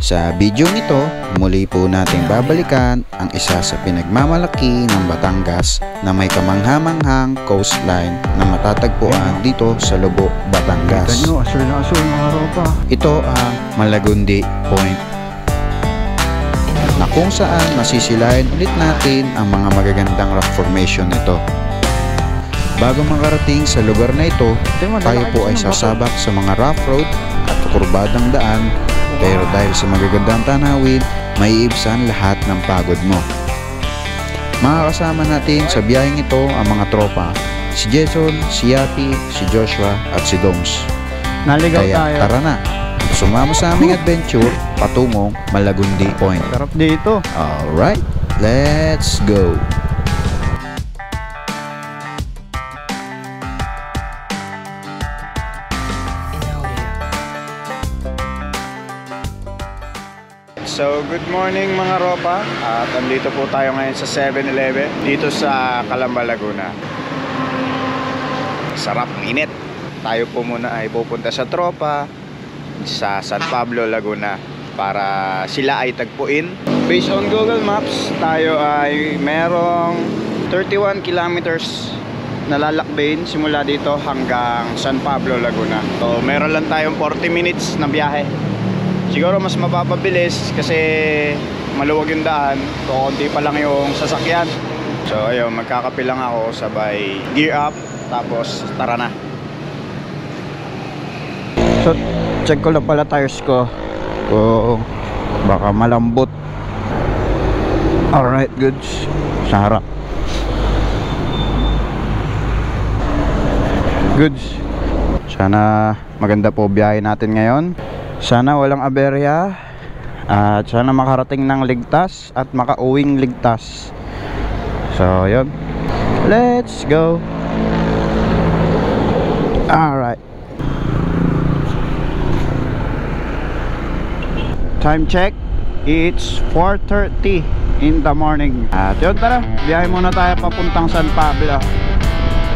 Sa video nito, muli po nating babalikan ang isa sa pinagmamalaki ng Batangas na may kamangha-manghang coastline na matatagpuan dito sa Lubok, Batangas. Kita nyo, asul na asul mga ropa. Ito ang Malagundi Point, na kung saan masisilayan ulit natin ang mga magagandang rock formation nito. Bago makarating sa lugar na ito, tayo po ay sasabak sa mga rough road at kurbadang daan. Pero dahil sa magagandang tanawin, may iibsan lahat ng pagod mo. Makakasama natin sa biyaheng ito ang mga tropa, si Jason, si Yapi, si Joshua at si Doms. Naligaw Kaya tayo. tara na, sumama sa aming adventure patungong Malagundi Point. Sarap dito. Alright, let's go! So, good morning mga ropa. At andito po tayo ngayon sa 7-Eleven dito sa Calamba, Laguna. Sarap, init. Tayo po muna ay pupunta sa tropa sa San Pablo, Laguna para sila ay tagpuin. Based on Google Maps, tayo ay merong 31 kilometers na lalakbayin simula dito hanggang San Pablo, Laguna. So, meron lang tayong 40 minutes na biyahe. Siguro mas mapapabilis kasi maluwag yung daan, kukunti pa lang yung sasakyan. So ayun, magkakape lang ako, sabay gear up, tapos tara na. So check ko lang pala tires ko kung baka malambot. Alright, goods. Sa harap goods. Sana maganda po biyahe natin ngayon. Sana walang aberya at sana makarating ng ligtas at makauwing ligtas. So yun, let's go. Alright, time check, it's 4:30 in the morning. At yun, tara, biyahe muna tayo papuntang San Pablo.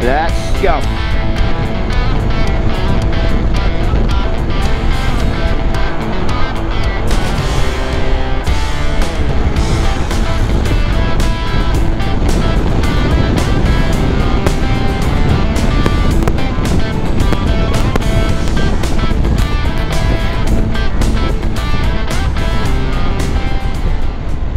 Let's go.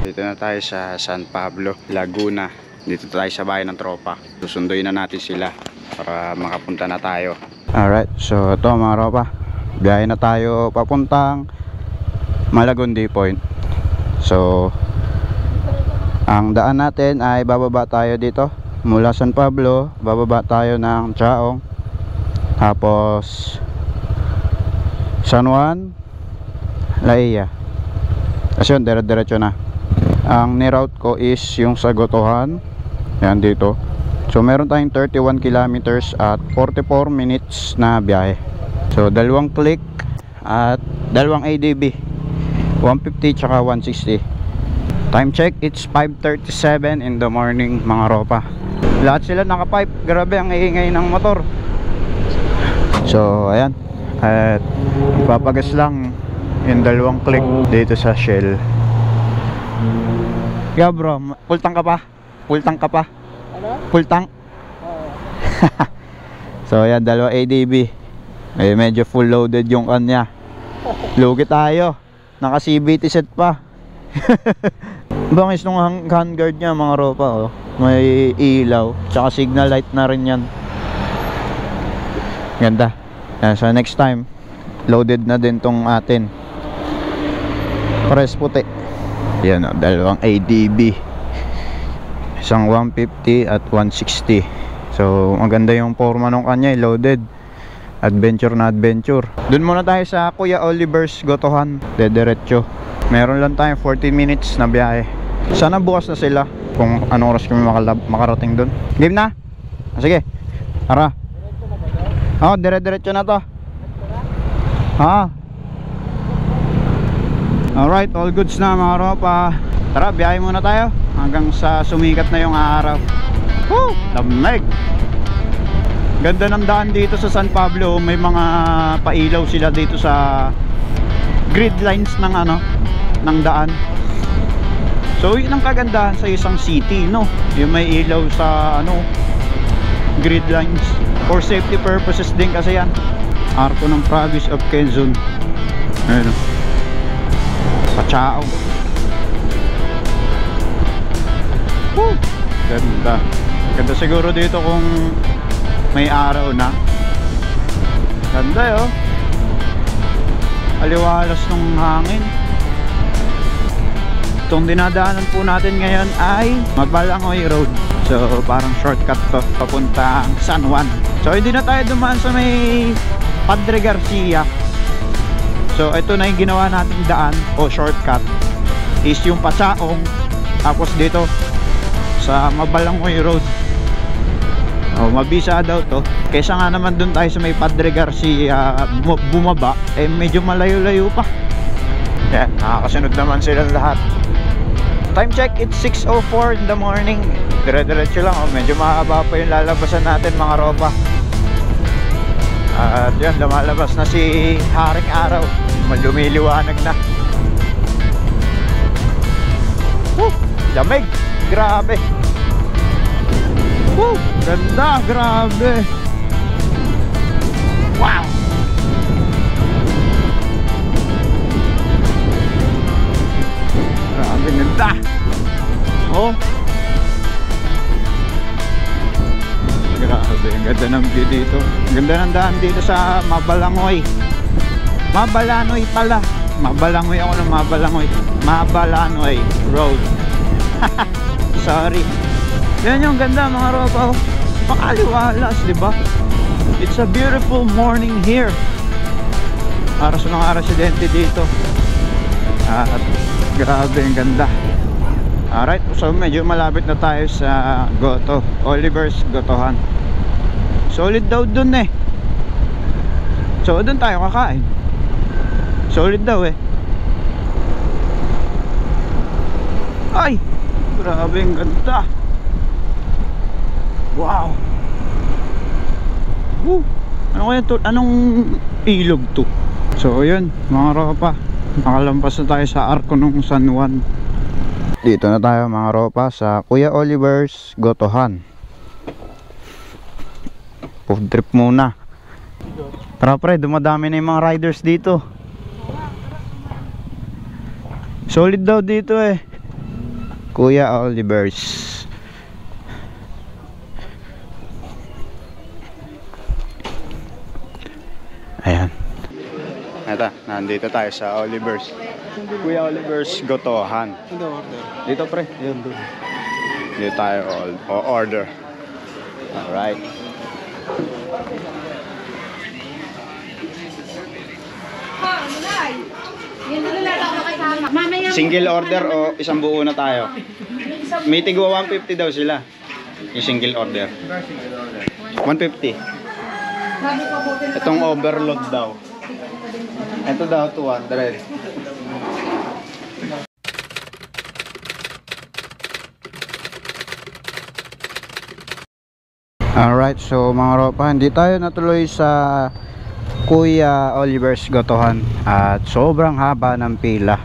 Dito na tayo sa San Pablo, Laguna. Dito tayo sa bahay ng tropa. Susunduin na natin sila para makapunta na tayo. Alright, so ito mga tropa, biyahe na tayo papuntang Malagundi Point. So ang daan natin ay bababa tayo dito mula San Pablo, bababa tayo ng Chaong, tapos San Juan, Laia. Kasi yun, dire-diretso na. Ang niroute ko is yung sa Gotohan. Yan dito. So meron tayong 31 kilometers at 44 minutes na biyahe. So dalawang click at dalawang ADB, 150 tsaka 160. Time check, it's 5:37 in the morning mga ropa. Lahat sila naka-pipe. Grabe ang iingay ng motor. So ayan, at papagas lang in dalawang click dito sa Shell. Yeah bro, full tank ka pa? Full tank ka pa? Ano? Full tank? Oo. So yan, dalawa ADB. Medyo full loaded yung kanya. Lugi tayo. Naka CVT set pa. Bangis nung handguard niya mga ropa, oh. May ilaw, tsaka signal light na rin yan. Ganda. Yan, so next time loaded na din tong atin. Pares puti. Yan, oh, dalawang ADB, isang 150 at 160. So maganda yung forma nung kanya, loaded. Adventure na adventure. Dun muna tayo sa Kuya Oliver's Gotohan, dediretso. Meron lang tayong 14 minutes na biyahe. Sana bukas na sila kung anong oras kami makarating dun. Game na? Sige, tara. Oh, dire-diretso na to. Ha? Alright, all goods na mga ropa. Tara, biyahe muna tayo hanggang sa sumikat na yung araw. Woo! Lamig! Ganda ng daan dito sa San Pablo. May mga pailaw sila dito sa grid lines ng ano, ng daan. So yun ang kagandahan sa isang city, no, yung may ilaw sa ano, grid lines. For safety purposes din kasi yan. Arko ng province of Quezon. Ayun, Pachao. Woo! Ganda. Ganda siguro dito kung may araw na. Ganda yo. Aliwalas ng hangin. Itong dinadaanan po natin ngayon ay Mabalangoy Road. So parang shortcut to papuntang San Juan. So hindi na tayo dumaan sa may Padre Garcia. So ito na yung ginawa nating daan o shortcut, is yung Pachaong, tapos dito sa Mabalangoy Road. O mabisa daw to. Kesa nga naman dun tayo sa may Padre Garcia bumaba, eh medyo malayo-layo pa. Yan, nakakasunod naman silang lahat. Time check, it's 6:04 in the morning. Dire-diretso lang, medyo mahaba pa yung lalabasan natin mga ropa. At yun, lumalabas na si Haring Araw. Lumiliwanag na. Woo! Lamig! Grabe! Woo! Ganda! Grabe! Wow! Grabe ganda! Oh! Grabe, ang ganda ng view dito. Ang ganda ng daan dito sa Mabalangoy. Mabalanoy pala. Mabalangoy ako ng Mabalangoy. Mabalanoy Road. Sorry. Yan yung ganda mga ropa. Pakaliwalas, diba? It's a beautiful morning here. Para sa mga residente dito. At grabe ang ganda. Alright, so medyo malapit na tayo sa Goto, Oliver's Gotohan. Solid daw dun eh. So dun tayo kakain. Solid daw eh. Ay, grabe ang ganda. Wow. Woo. Ano kaya to? Anong ilog to? So yun mga ropa, nakalampas na tayo sa arko ng San Juan. Dito na tayo mga ropa sa Kuya Oliver's Gotohan. Food trip muna. Tara pre, dumadami na yung mga riders dito. Solid daw dito eh, Kuya Oliver's. Ayan. Ito, nandito tayo sa Oliver's. Kuya Oliver's Gotohan. Dito pre, yun doon. Dito tayo order. Alright. Single order o isang buo na tayo? May tigwa 150 daw sila. Yung single order 150. Itong overload daw. Ito daw 200. Alright, so mga ropa, hindi tayo natuloy sa Kuya Oliver's Gotohan at sobrang haba ng pila.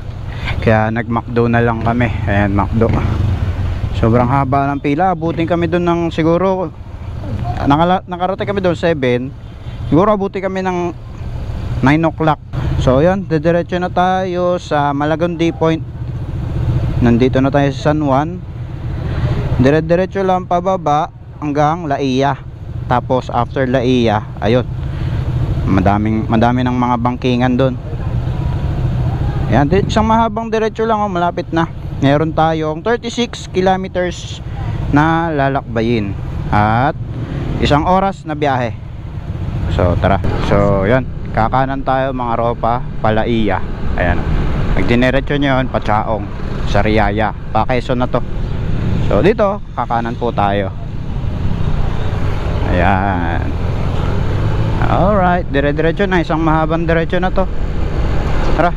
Kaya nag-McDo na lang kami. Ayan, McDo. Sobrang haba ng pila. Abutin kami doon ng siguro nakarating kami doon 7. Siguro abutin kami ng 9 o'clock. So yan, didiretso na tayo sa Malagundi Point. Nandito na tayo sa San Juan. Dire-diretso lang pababa hanggang Laia. Tapos after Laia, ayun, madami ng mga bangkingan doon. Yan, isang mahabang diretso lang, malapit na. Meron tayong 36 kilometers na lalakbayin at isang oras na biyahe. So tara. So yan, kakanan tayo mga ropa, Palaia. Ayan, magdiretso nyo yun, Pachaong, Sariaya, pa Quezon na to. So dito, kakanan po tayo. Ayan. Alright, dire-diretso na, isang mahabang diretso na to. Tara.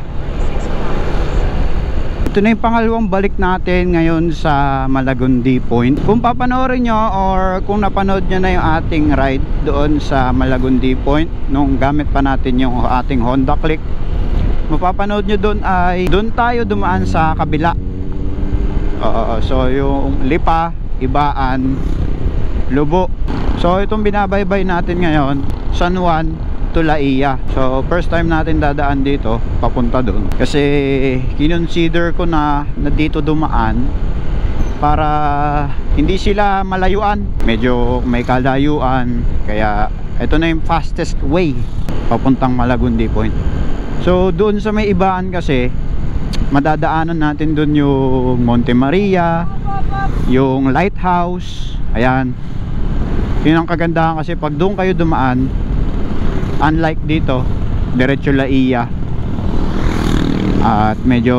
Ito na yung pangalawang balik natin ngayon sa Malagundi Point. Kung papanoorin nyo or kung napanood nyo na yung ating ride doon sa Malagundi Point nung gamit pa natin yung ating Honda Click, mapapanood nyo doon ay doon tayo dumaan sa kabila. So yung Lipa, Ibaan, Lubo. So itong binabaybay natin ngayon, San Juan to Laia. So first time natin dadaan dito papunta doon kasi kinonsider ko na dito dumaan para hindi sila malayuan, medyo may kalayuan, kaya ito na yung fastest way papuntang Malagundi Point. So doon sa may Ibaan kasi madadaanan natin doon yung Monte Maria, yung lighthouse. Ayan, yun ang kagandahan kasi pag doon kayo dumaan, unlike dito diretso Laia at medyo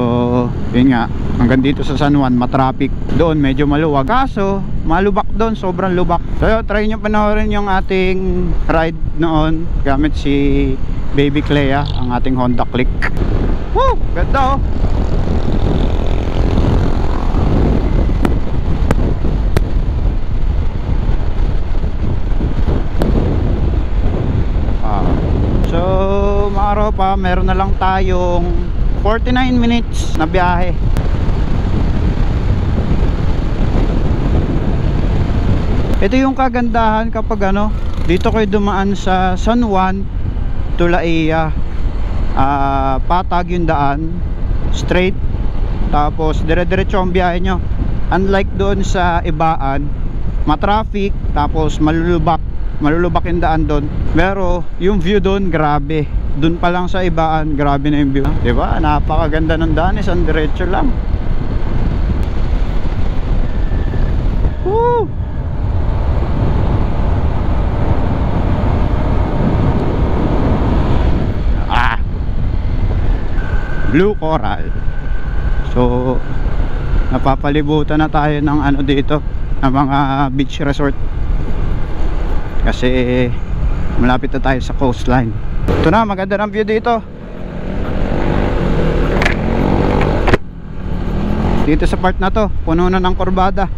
yun nga, hanggang dito sa San Juan matraffic, doon medyo maluwag, kaso malubak doon, sobrang lubak. So try nyo panoorin yung ating ride noon gamit si Baby Clea, ang ating Honda Click. Woo! Ganda oh! So mga ropa, meron na lang tayong 49 minutes na biyahe. Ito yung kagandahan kapag dito kayo dumaan sa San Juan to Laia. Patag yung daan, straight, tapos dire-diretso ang biyahe nyo. Unlike doon sa Ibaan, matraffic, tapos malulubak yung daan doon. Pero yung view doon, grabe. Doon pa lang sa Ibaan, grabe na yung view, diba? Napakaganda ng daan, isang diretso lang. Woo! Blue Coral. So napapalibutan na tayo ng dito, ng mga beach resort kasi malapit na tayo sa coastline. Ito na, maganda ng view dito. Dito sa part na to, puno na ng kurbada.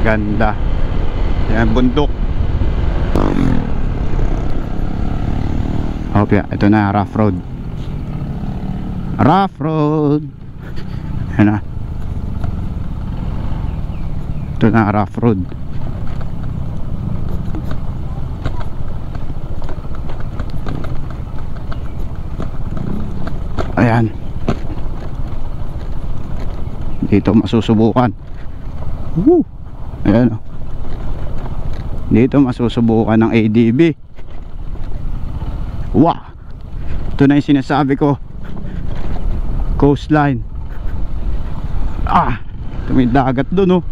Ganda. Yan, bundok. Okay, ito na, rough road. Rough road. Ayan na. Ito na, rough road. Ayan. Dito masusubukan. Ayan o. Dito masusubukan ng ADB. Wow, ito na yung sinasabi ko, coastline. Ito may dagat dun oh.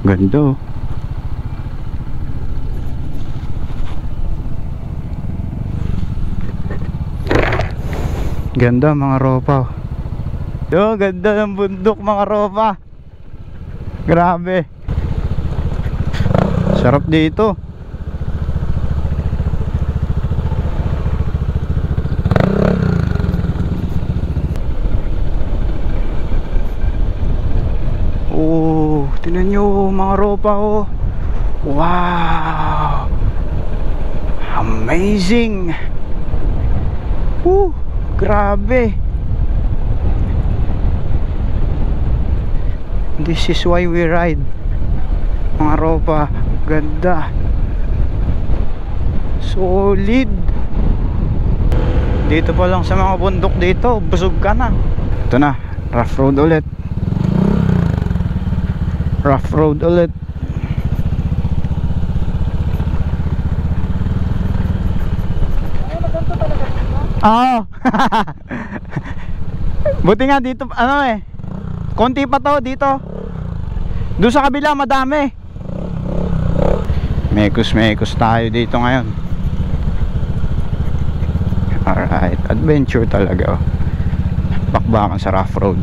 Ganda oh. Ganda mga ropa. Yo, ganda ng bundok mga ropa. Grabe. Sarap dito. Tingnan nyo mga ropa oh. Wow, amazing. Grabe. This is why we ride mga ropa. Ganda, solid. Dito pa lang sa mga bundok dito, busog ka na. Ito na, rough road ulit. Rough road ulit. Buti nga dito konti pa to dito. Doon sa kabila madami. Mekos tayo dito ngayon. Alright, adventure talaga. Bakbakan sa rough road.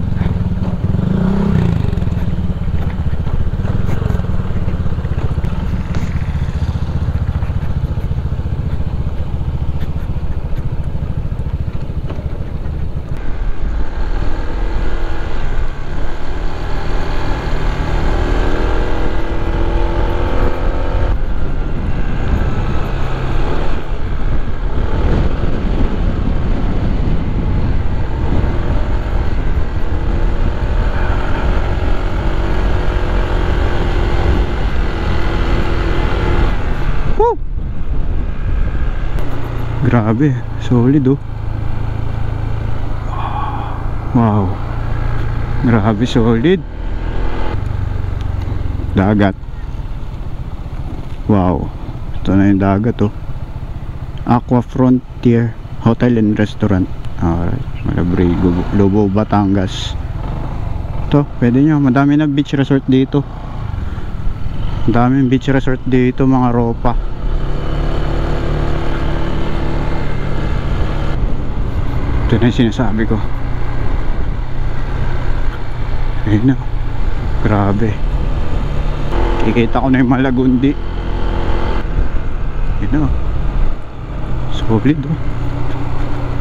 Grabe, solid oh. Wow. Grabe, solid. Dagat. Wow. Ito na yung dagat oh. Aqua Frontier Hotel and Restaurant. Alright, Malabrigo, Lobo, Batangas. Ito, pwede nyo. Madami na beach resort dito. Madaming beach resort dito mga ropa. Ito na yung sinasabi ko. Ayun na. Grabe. Kikita ko na yung Malagundi. Ayun na. Solid oh.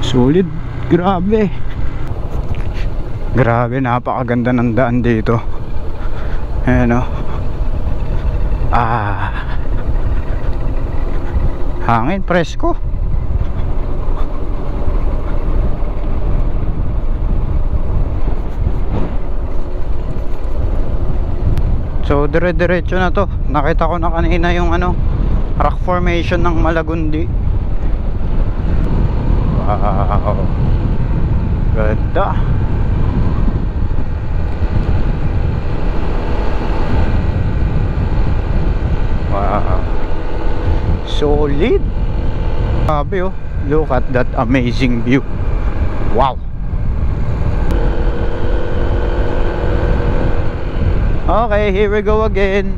Solid. Grabe. Grabe, napakaganda ng daan dito. Ayan o. Hangin, presko. So dire-diretso na to. Nakita ko na kanina yung ano, rock formation ng Malagundi. Wow. Ganda. Wow. Solid. Grabe oh. Look at that amazing view. Wow. Okay, here we go again.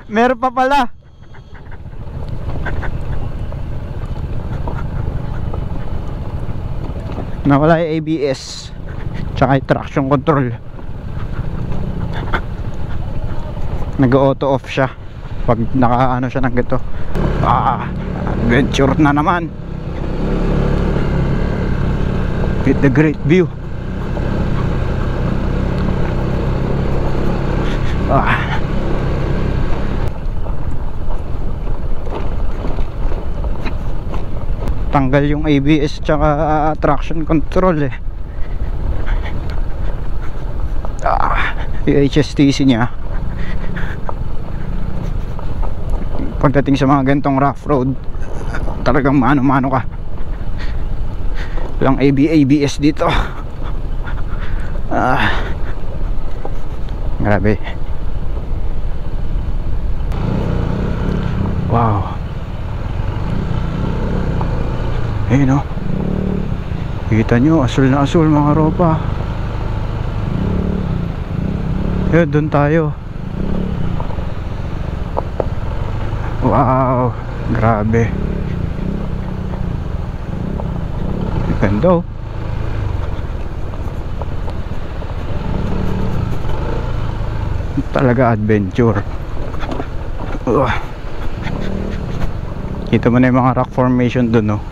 Meron pa pala. Nawala yung ABS tsaka yung traction control. Nag-auto off siya pag naka-ano siya ng ganito. Adventure na naman with the great view. Tanggal yung ABS tsaka traction control eh. Yung HSTC niya pagdating sa mga gantong rough road talagang mano-mano ka. Walang ABS dito. Grabe. Wow. Ayun o. Kita nyo, asul na asul mga ropa. Yun, doon tayo. Wow. Grabe. Ganda oh. Talaga adventure. Kita mo na yung mga rock formation dun oh.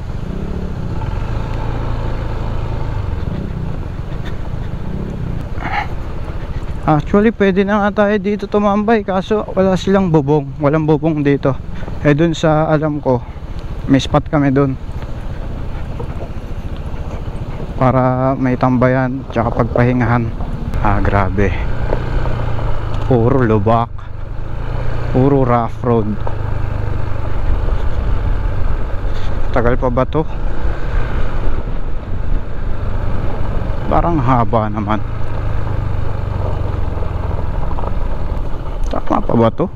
Actually pwede na nga tayo dito tumambay kaso wala silang bubong. Walang bubong dito. Eh dun sa alam ko may spot kami dun para may tambayan tsaka pagpahingahan. Grabe. Puro lubak, puro rough road. Tagal pa ba to? Parang haba naman. Tama pa ba to?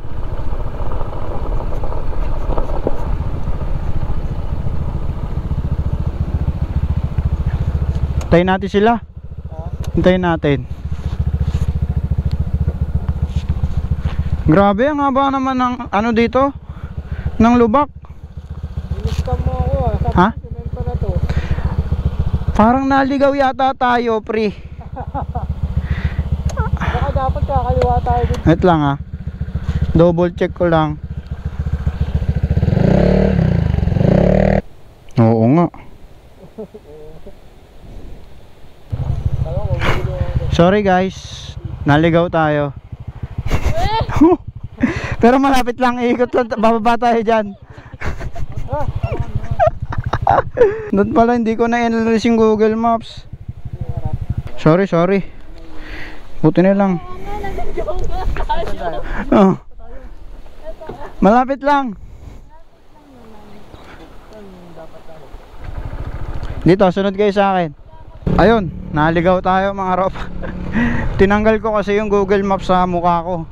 Hintayin natin sila. Hintayin natin. Grabe, ang haba naman ng ano dito, ng lubak. Inistam mo ako Ha? Semento na to. Parang naligaw yata tayo, pre. Baka dapat kakaliwa tayo dito. Wait lang ha. Double check ko lang. Oo nga. Sorry guys, naligaw tayo. Pero malapit lang, ikot lang, bababa tayo dyan. Doon pala, hindi ko na inalis yung Google Maps. Sorry. Buti na lang. Oh. Malapit lang. Dito, sunod kayo sa akin. Ayun, naligaw tayo mga ropa. Tinanggal ko kasi yung Google Maps sa mukha ko.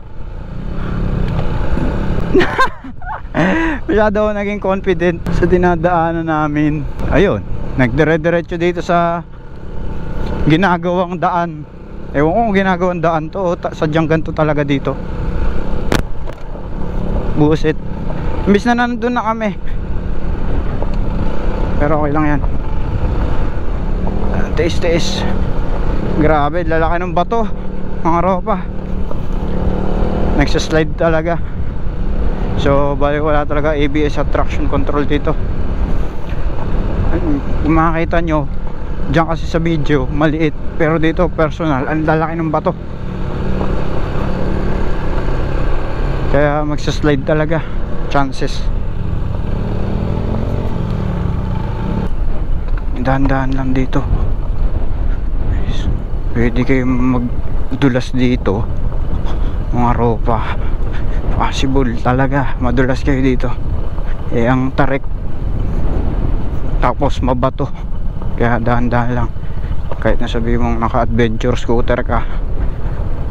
Masyado ako naging confident sa dinadaanan namin. Ayun, nagdire-diretso dito sa ginagawang daan. Ewan ko kung ginagawang daan to, sadyang ganito talaga dito. Buset. Imbis na nandun na kami. Pero okay lang yan. Tiis-tiis. Grabe, lalaki ng bato mga ropa. Nagsaslide talaga. So bali wala talaga ABS at traction control dito. Kung makakita nyo diyan kasi sa video maliit, pero dito personal, ang lalaki ng bato. Kaya magsaslide talaga, chances. Dahan-dahan lang dito. Pwede kayo magdulas dito mga ropa. Possible talaga madulas kayo dito. Eh ang tarik tapos mabato. Kaya dahan-dahan lang. Kahit nasabi mong naka-adventure scooter ka,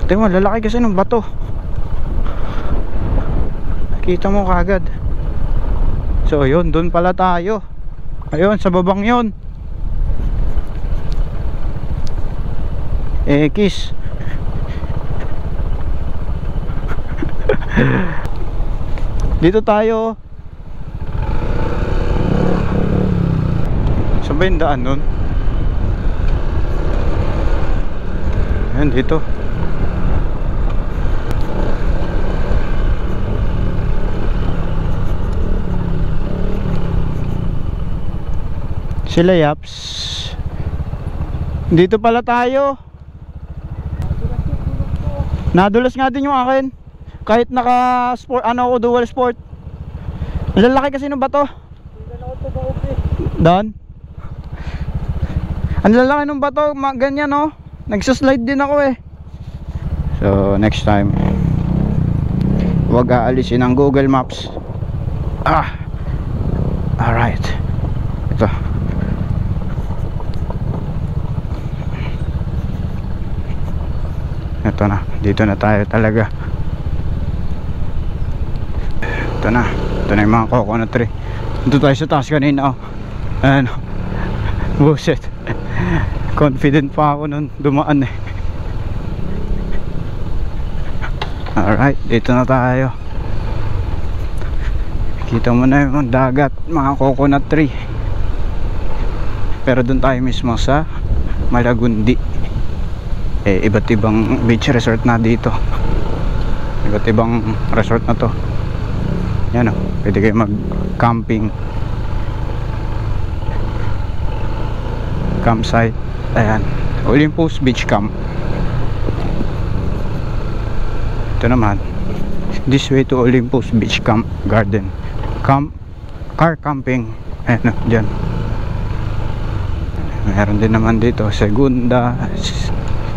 tingnan mo, lalaki kasi ng bato. Kita mo kagad. So yun, dun pala tayo. Ayun, sa babang yun. Kiss. Dito tayo. Saan ba yung daan nun? Ayan, dito. Sila yaps. Dito pala tayo. Nadulas nga din yung akin. Kahit naka sport, ano ako, dual sport. Lalaki kasi ng bato. Doon. Ang lalaki ng bato, ganyan oh. Nagsaslide din ako eh. So next time, huwag aalisin ang Google Maps. Alright. Ito. Ito na, dito na tayo talaga. Ito na yung mga coconut tree. Dito tayo sa taas kanina oh. Ano, buset. Confident pa ako nun dumaan eh. Alright, dito na tayo. Kita mo na yung dagat, mga coconut tree. Pero dun tayo mismo sa Malagundi. Iba't ibang beach resort na dito. Iba't ibang resort na to. Yan o, pwede kayo mag camping, campsite. Ayan, Olympus Beach Camp. Ito naman, this way to Olympus Beach Camp Garden. Car camping. Ayan o, dyan. Meron din naman dito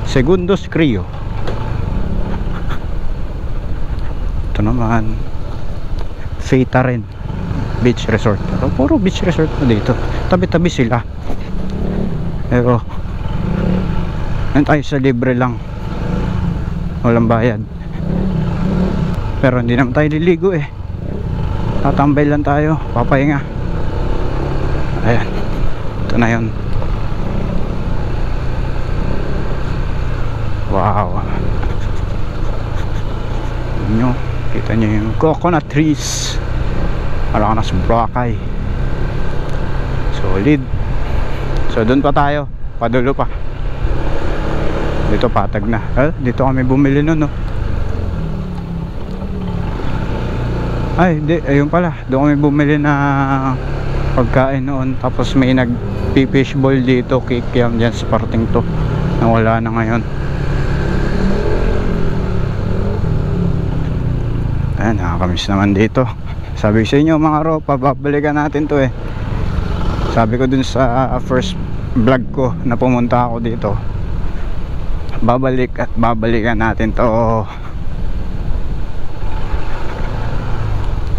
Segundos Crio. Ito naman Feta rin, beach resort. Puro beach resort na dito. Tabi-tabi sila. Pero yan tayo sa libre lang, walang bayad. Pero hindi naman tayo liligo eh. Tatambay lang tayo, papahinga. Ayan, ito na yun. Wow. Nyo, kita nyo yung coconut trees. Parang nasa Boracay. Solid. So doon pa tayo, padulo pa. Dito patag na. Dito kami bumili nun no. Ay, di, ayun pala. Doon kami bumili na pagkain noon. Tapos may nag-fish ball dito, kikiam dyan sa parting to. Nawala na ngayon. Ayan, nakakamiss naman dito. Sabi sa inyo mga ropa, babalikan natin to eh. Sabi ko dun sa first vlog ko na pumunta ako dito, babalik at babalikan natin to.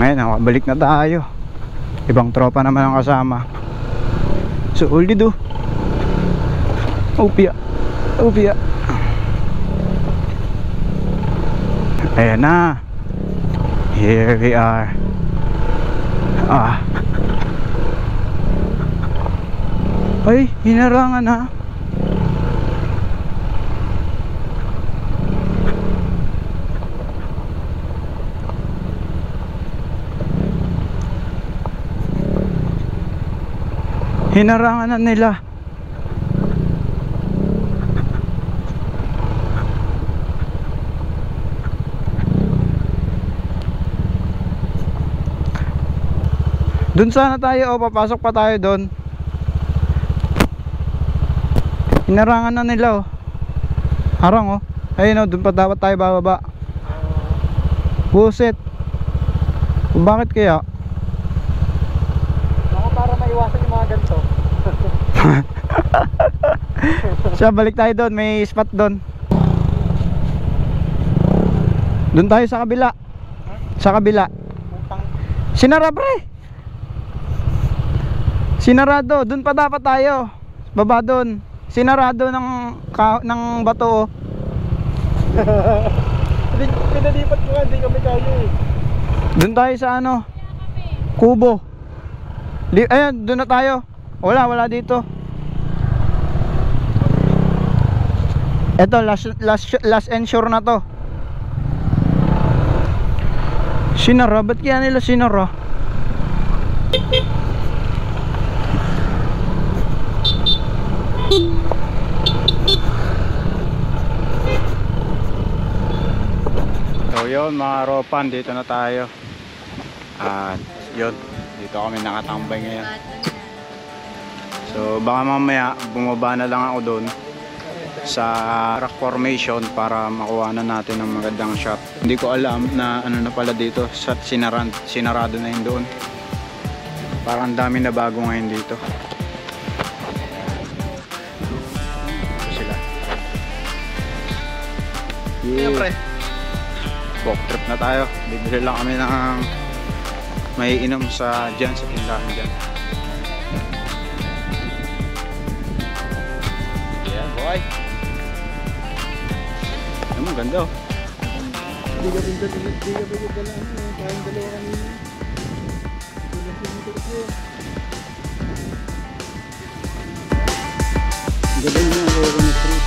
Ngayon nakabalik na tayo, ibang tropa naman ang kasama. So ulit do upia ayan na, here we are. Ay, hinarangan na. Hinarangan na nila. Doon sana tayo, papasok pa tayo doon. Hinarangan na nila oh. Harang oh. Ayun oh, doon pa dapat tayo bababa. Buset. Bakit kaya? Ako para maiwasan yung mga ganito. Siya, balik tayo doon, may spot doon. Doon tayo sa kabila. Sa kabila. Sinara pre. Sinarado, doon pa dapat tayo. Baba doon. Sinarado ng bato oh. Pinalipat ko nga, hindi kami kaya eh. Doon tayo sa ano? Kubo. Ayan, doon na tayo. Wala dito. Eto, last and sure na to. Sinara, ba't kaya nila sinara? So yun mga ropan, dito na tayo. At yun, dito kami nakatambay ngayon. So baka mamaya bumaba na lang ako doon sa rock formation para makuha na natin ng magandang shot. Hindi ko alam na ano na pala dito, sinarado na yun doon. Parang dami na bago ngayon dito. Siyempre, walk trip na tayo. Bibili lang kami ng may inom sa dyan, sa tindahan dyan. Yeah boy. Ano mo, ganda oh. Hindi ka pinagdala ano, parang dalawa kanina. Galing mo ang loro na trip.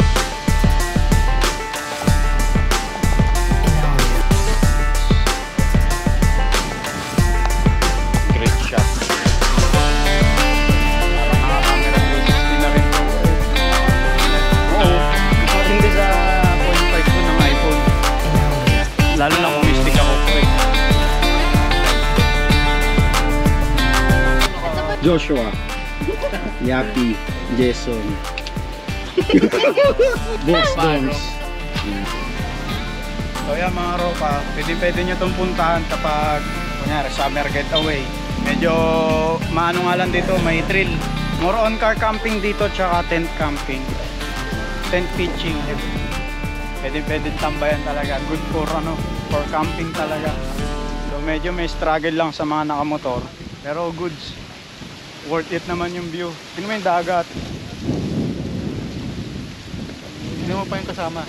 Lalo na kung mystic ako Joshua, Yapi, Jason, Boss Doms. So yan mga ropa, pwede nyo itong puntahan kapag kunyari summer getaway. Medyo maano nga lang dito, may thrill. More on car camping dito tsaka tent camping, tent pitching. Pwede tambayan talaga, good for for camping talaga. So medyo may struggle lang sa mga nakamotor, pero goods, worth it naman yung view. Tingnan mo yung dagat. Tingnan mo pa yung kasama.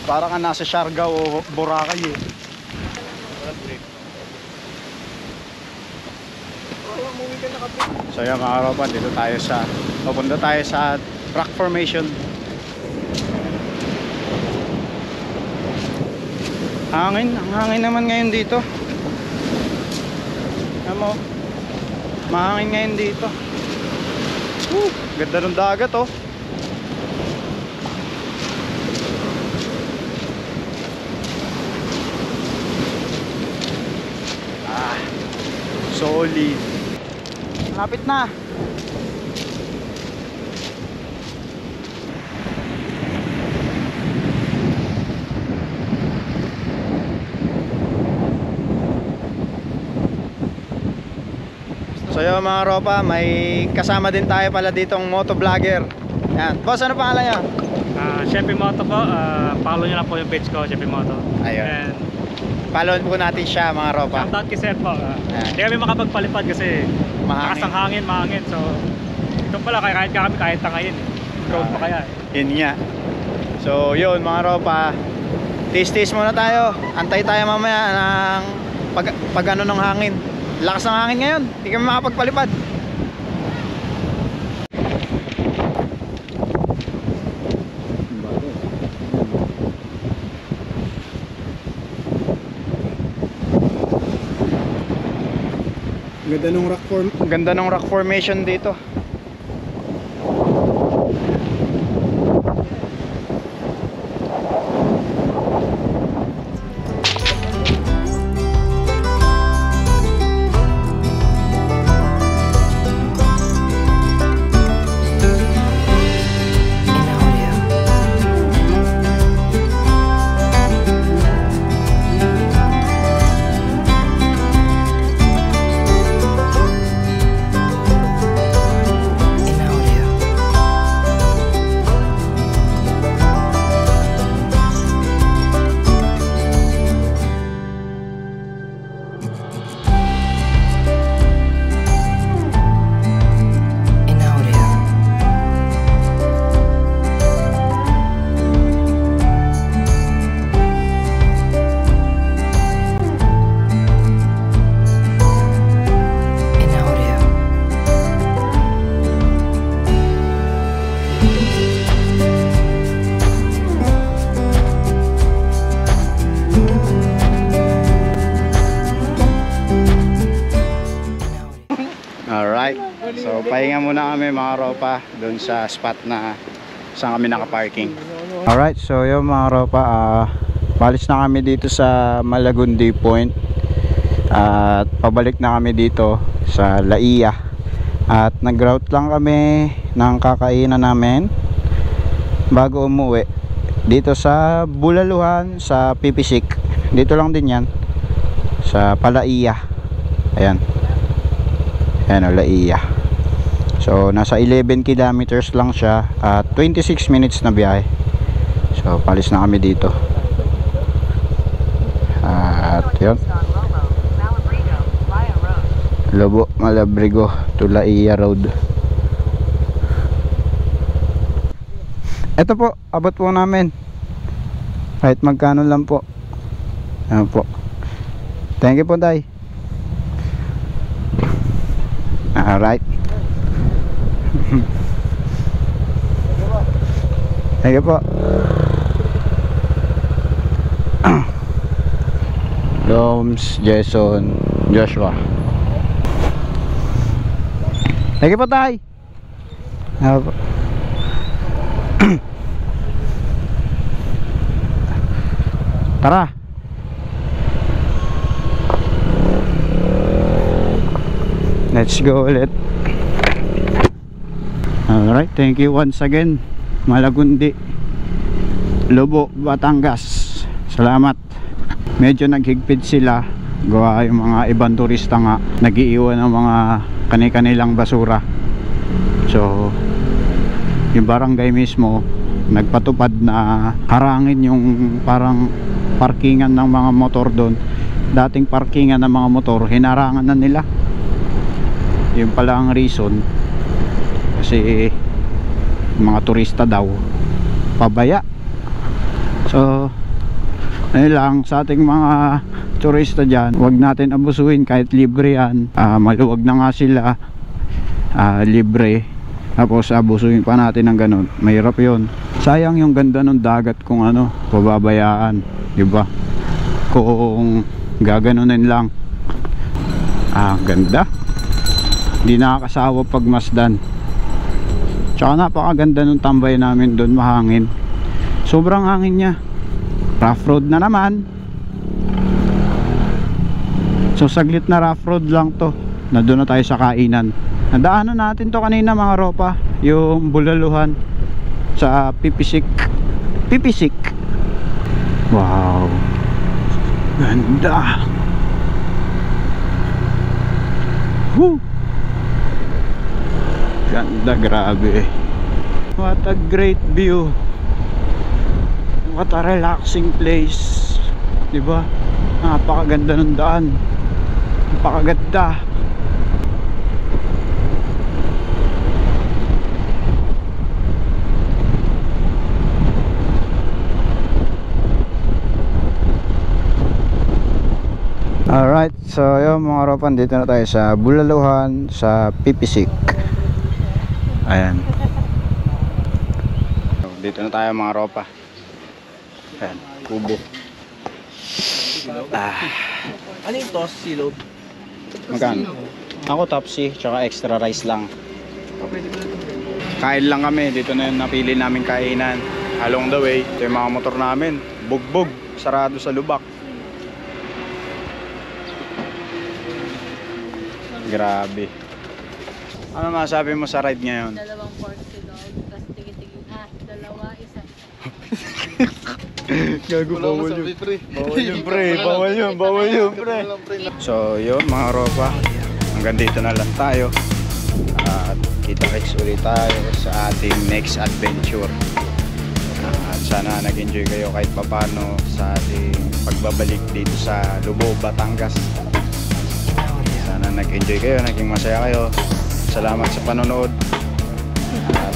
Para ka nasa Siargao o Boracay eh. So yan mga karopan, dito tayo papunta tayo sa rock formation. Ang hangin naman ngayon dito. Alam mo, mahangin ngayon dito. Ganda ng dagat oh. Solid. Lapit na. So So yun mga ropa, may kasama din tayo pala ditong motovlogger. Yan. Boss, ano pangalan niya? Sheppy Moto po, follow nyo lang po yung page ko, Sheppy Moto. Ayun. And Follow po natin siya mga ropa. shoutout kay Seth po. Ayan. Hindi kami makapagpalipad kasi Mahangin. lakas ng hangin, mahangin. So ito pala, kahit kami kahit tangayin. Road pa kaya. Yun nga. So yun mga ropa, tis-tis muna tayo. Antay tayo mamaya ng pag ano ng hangin. Lakas ng hangin ngayon, hindi kami makapagpalipad. Ganda ng rock formation dito. Alright, so pahinga muna kami mga ropa doon sa spot na saan kami nakaparking. Alright, so yun mga ropa, palis na kami dito sa Malagundi Point at pabalik na kami dito sa Laia. At nag-route lang kami ng kakainan namin bago umuwi dito sa Bulaluhan sa Pipisik. Dito lang din yan sa Palaia. Ayan. Ayan o, Laia. So nasa 11 kilometers lang siya at 26 minutes na biyahe. So palis na kami dito. At yun, Lobo, Malabrigo to Laia Road. Ito po, abot po namin. Kahit magkano lang po. Ayan po. Thank you po, Day. Alright. Thank you po. Doms, Jason, Joshua. Thank you po, Tay. Tara. Let's go ulit. Alright, thank you once again Malagundi, Lobo, Batangas. Salamat. Medyo naghigpit sila, gawa yung mga ibang turista nga nagiiwan ng mga kani-kanilang basura. So yung barangay mismo nagpatupad na harangin yung parang parkingan ng mga motor doon. Dating parkingan ng mga motor, hinarangan na nila. Yun pala ang reason, kasi mga turista daw pabaya. So ayun lang sa ating mga turista dyan, huwag natin abusuhin kahit libre yan. Maluwag na nga sila, libre, tapos abusuhin pa natin ng ganun. Mahirap yun. Sayang yung ganda ng dagat kung ano, pababayaan, diba? Kung gaganunin lang. Ganda, di nakakasawa pag masdan. Tsaka napakaganda nung tambay namin doon, mahangin. Sobrang hangin niya. Rough road na naman. So saglit na rough road lang to. Na doon na tayo sa kainan. Nadaanan natin to kanina mga ropa, yung Bulaluhan sa Pipisik. Pipisik. Wow, ganda. Woo. ganda, grabe. What a great view. What a relaxing place. Diba? Napakaganda ng daan. Napakaganda. Alright, so yun mga ropan, dito na tayo sa Bulaluhan, sa Pipisik. Ayan. Dito na tayo mga ropa. Ayan, kubo. Ano yung toss? Silog? Magkano? Ako topsy, tsaka extra rice lang. Kain lang kami, dito na yung napili namin kainan. Along the way, ito yung mga motor namin. Bugbog, sarado sa lubak. Grabe. Ano masabi mo sa ride ngayon? Dalawang pork silog, tapos tigil-tigil. Dalawa, isa. Gago, bawal yun. Bawal yun, pre. So, yun mga ropa. Hanggang dito na lang tayo. At kita-kits ulit tayo sa ating next adventure. At sana nag-enjoy kayo kahit papano sa ating pagbabalik dito sa Lubao, Batangas. Sana nag-enjoy kayo, naging masaya kayo. Salamat sa panonood. At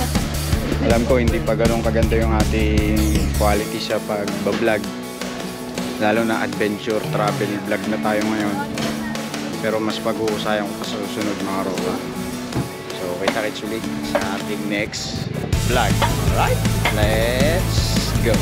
alam ko hindi pa ganun kaganda yung ating quality sa pag-vlog. Lalo na adventure, travel vlog na tayo ngayon. Pero mas pag-uusayan ko pa sa susunod mga ropa. So kita-kits ulit sa ating next vlog. Alright, let's go!